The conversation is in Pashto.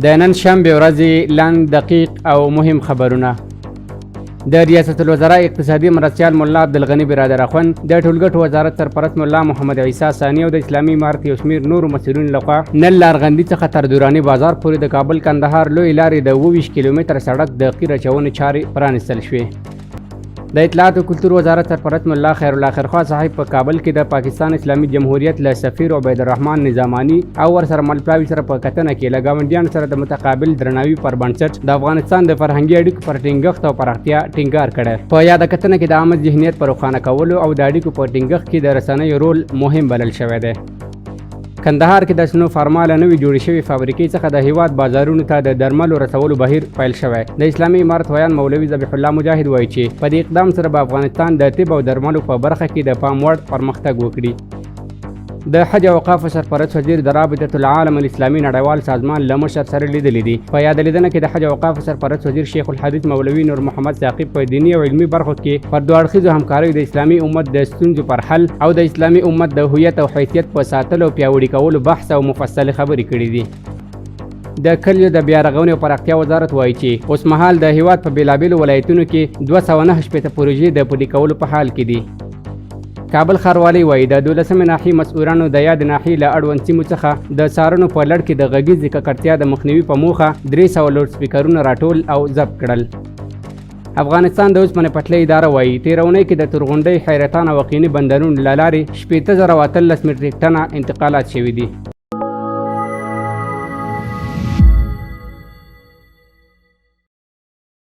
د نن شنبه ورځې لاندې دقیق او مهم خبرونه. د ریاست الوزرا اقتصادي مرستیال مولا عبدالغني برادر اخوند د ټولګټو وزارت سرپرست مولا محمد عیسی ثاني او د اسلامي امارت یو شمېر نورو مسؤلینو لخوا نن لارغندي څخه تر دراني بازار پورې د کابل کندهار لوی لارې د 22 کیلومتر سړک د قیر اچونې چارې پرانستل شوې. د اطلاعات او کلتور وزارت سرپرست مولا خیر الله خیرخوا صاحب په کابل کې د پاکستان اسلامي جمهوریت له سفیر عبید الرحمن نظامانی او ورسره ملپلاوي سره په کتنه کې له ګاونډیانو سره د متقابل درناوي پر بنسټ د افغانستان د فرهنګي اړیکو پر ټینګښت او پراختیا ټینګار کړی. په یاده کتنه کې د عامه ذهنیت پر روښانه کولو او د اړیکو په ټینګښت کې د رسنیو رول مهم بلل شوی دی. کندهار کې د سنو فارماله نوې جوړې شوې فابریکې څخه د هیواد بازارونو ته د درملو رسولو بهیر پیل شوی. د اسلامي امارت ویان مولوي ذبیح الله مجاهد وایي چې په دې اقدام سره به افغانستان د طب او درملو په برخه کې د پام وړ پرمختګ وکړي. د حج او اوقافو سرپرست وزیر د رابطه العالم الاسلامي نړیوال سازمان له مشر سره لیدلي دي. په یاده لیدنه کې د حج او اوقافو سرپرست وزیر شیخ الحدیث مولوي نور محمد ثاقب په دینی او علمي برخو کې پر دوه اړخیزو همکاریو د اسلامي امت د ستونزو پر حل او د اسلامي امت د هویت او حیثیت په ساتلو او پیاوړي کولو بحث او مفصلې خبرې کړې دي. د کلیو د بیا رغونې او پراختیا وزارت وایي چې اوس مهال د هیواد په بیلابیلو ولایتونو کې 209 پروژې د پلي کولو په حال کې دي. کابل ښاروالۍ وایي د 12مې ناحیې مسؤلانو د یاد ناحیې له اړوند سیمو څخه د څارنو په لړ کې د غږیزې ککړتیا د مخنیوي په موخه 300 لوډ سپیکرونه راټول او ضبط کړل. افغانستان د اوسپنې پټلۍ اداره وایي تېره اونۍ کې د تورغونډۍ حیرتان او وقیني بندرونو له لارې 18,013 میټریک ټنه انتقالات شوي دي.